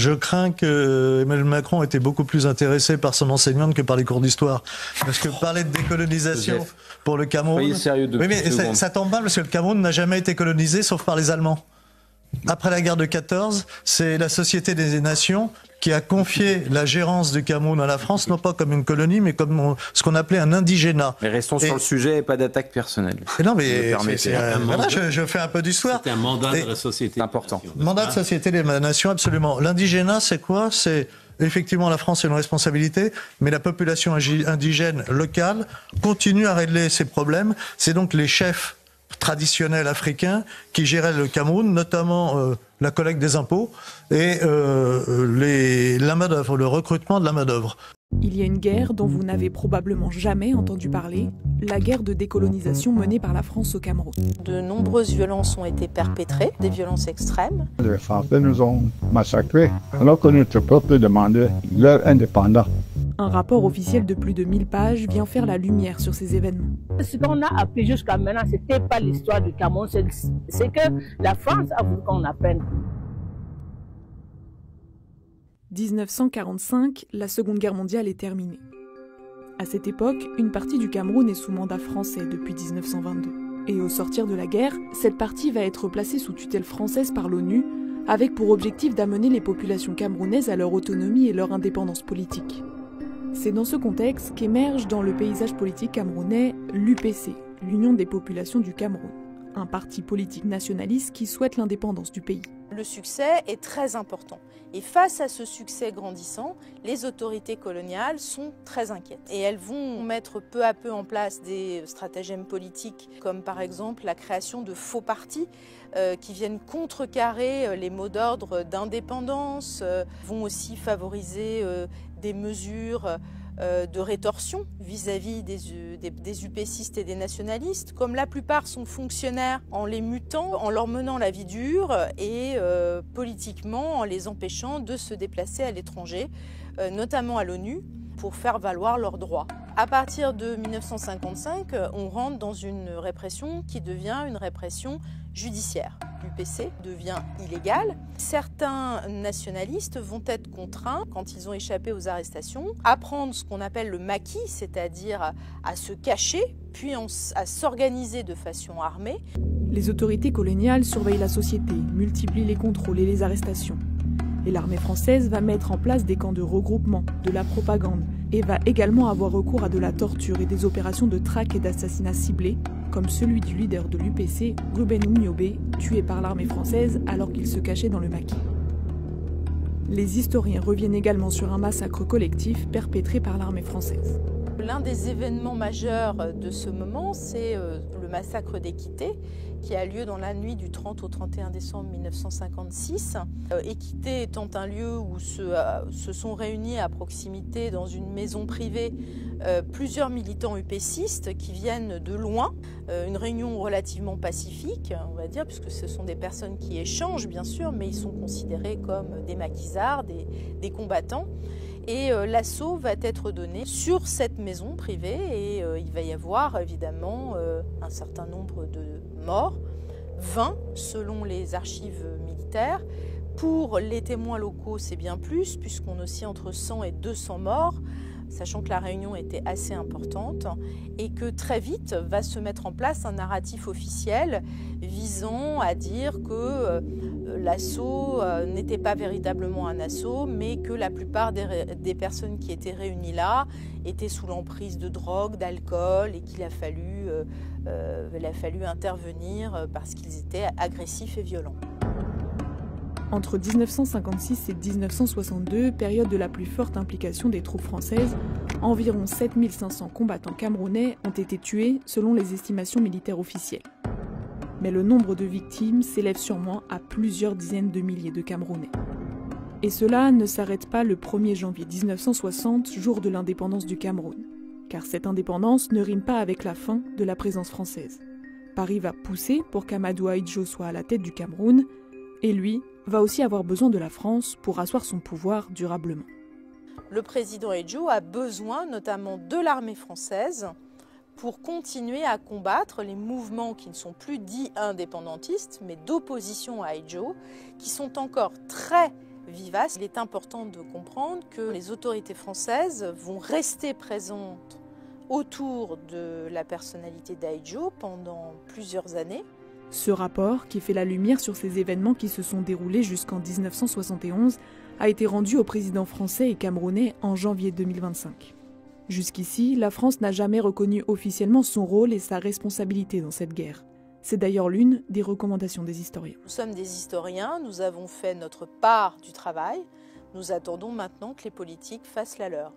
Je crains que Emmanuel Macron était beaucoup plus intéressé par son enseignante que par les cours d'histoire. Parce que parler de décolonisation pour le Cameroun... Soyez sérieux oui, mais ça tombe mal parce que le Cameroun n'a jamais été colonisé sauf par les Allemands. Après la guerre de 14, c'est la Société des Nations qui a confié la gérance du Cameroun à la France, non pas comme une colonie, mais comme ce qu'on appelait un indigénat. Mais restons sur le sujet et pas d'attaque personnelle. Non, mais voilà, je fais un peu d'histoire. C'est un mandat de la Société des important. Nations. Mandat de Société des Nations, absolument. L'indigénat, c'est quoi? C'est effectivement la France a une responsabilité, mais la population indigène locale continue à régler ses problèmes. C'est donc les chefs traditionnels africains qui géraient le Cameroun, notamment la collecte des impôts et la main-d'œuvre, le recrutement de la main-d'œuvre. Il y a une guerre dont vous n'avez probablement jamais entendu parler, la guerre de décolonisation menée par la France au Cameroun. De nombreuses violences ont été perpétrées, des violences extrêmes. Les Français nous ont massacrés alors que notre peuple demandait leur indépendance. Un rapport officiel de plus de 1000 pages vient faire la lumière sur ces événements. Ce qu'on a appris jusqu'à maintenant, ce n'était pas l'histoire du Cameroun, c'est que la France a voulu qu'on apprenne. 1945, la Seconde Guerre mondiale est terminée. À cette époque, une partie du Cameroun est sous mandat français depuis 1922. Et au sortir de la guerre, cette partie va être placée sous tutelle française par l'ONU, avec pour objectif d'amener les populations camerounaises à leur autonomie et leur indépendance politique. C'est dans ce contexte qu'émerge dans le paysage politique camerounais l'UPC, l'Union des populations du Cameroun, un parti politique nationaliste qui souhaite l'indépendance du pays. Le succès est très important. Et face à ce succès grandissant, les autorités coloniales sont très inquiètes. Et elles vont mettre peu à peu en place des stratagèmes politiques, comme par exemple la création de faux partis qui viennent contrecarrer les mots d'ordre d'indépendance, vont aussi favoriser des mesures de rétorsion vis-à-vis des UPCistes et des nationalistes. Comme la plupart sont fonctionnaires, en les mutant, en leur menant la vie dure et politiquement en les empêchant de se déplacer à l'étranger, notamment à l'ONU, pour faire valoir leurs droits. À partir de 1955, on rentre dans une répression qui devient une répression judiciaire. L'UPC devient illégal. Certains nationalistes vont être contraints, quand ils ont échappé aux arrestations, à prendre ce qu'on appelle le maquis, c'est-à-dire à se cacher, puis à s'organiser de façon armée. Les autorités coloniales surveillent la société, multiplient les contrôles et les arrestations. Et l'armée française va mettre en place des camps de regroupement, de la propagande, et va également avoir recours à de la torture et des opérations de traque et d'assassinat ciblés, comme celui du leader de l'UPC, Ruben Oumniobé, tué par l'armée française alors qu'il se cachait dans le maquis. Les historiens reviennent également sur un massacre collectif perpétré par l'armée française. L'un des événements majeurs de ce moment, c'est le massacre d'Équité, qui a lieu dans la nuit du 30 au 31 décembre 1956. Équité étant un lieu où se sont réunis à proximité dans une maison privée plusieurs militants UPCistes qui viennent de loin. Une réunion relativement pacifique, on va dire, puisque ce sont des personnes qui échangent bien sûr, mais ils sont considérés comme des maquisards, des combattants. Et l'assaut va être donné sur cette maison privée et il va y avoir évidemment un certain nombre de morts, 20 selon les archives militaires. Pour les témoins locaux, c'est bien plus, puisqu'on oscille entre 100 et 200 morts, sachant que la réunion était assez importante et que très vite va se mettre en place un narratif officiel visant à dire que l'assaut n'était pas véritablement un assaut, mais que la plupart des personnes qui étaient réunies là étaient sous l'emprise de drogue, d'alcool et qu'il a fallu intervenir parce qu'ils étaient agressifs et violents. Entre 1956 et 1962, période de la plus forte implication des troupes françaises, environ 7500 combattants camerounais ont été tués selon les estimations militaires officielles. Mais le nombre de victimes s'élève sûrement à plusieurs dizaines de milliers de Camerounais. Et cela ne s'arrête pas le 1er janvier 1960, jour de l'indépendance du Cameroun. Car cette indépendance ne rime pas avec la fin de la présence française. Paris va pousser pour qu'Amadou Ahidjo soit à la tête du Cameroun, et lui va aussi avoir besoin de la France pour asseoir son pouvoir durablement. Le président Ahidjo a besoin notamment de l'armée française pour continuer à combattre les mouvements qui ne sont plus dits indépendantistes, mais d'opposition à Ahidjo, qui sont encore très vivace. Il est important de comprendre que les autorités françaises vont rester présentes autour de la personnalité d'Ahidjo pendant plusieurs années. Ce rapport, qui fait la lumière sur ces événements qui se sont déroulés jusqu'en 1971, a été rendu au président français et camerounais en janvier 2025. Jusqu'ici, la France n'a jamais reconnu officiellement son rôle et sa responsabilité dans cette guerre. C'est d'ailleurs l'une des recommandations des historiens. Nous sommes des historiens, nous avons fait notre part du travail. Nous attendons maintenant que les politiques fassent la leur.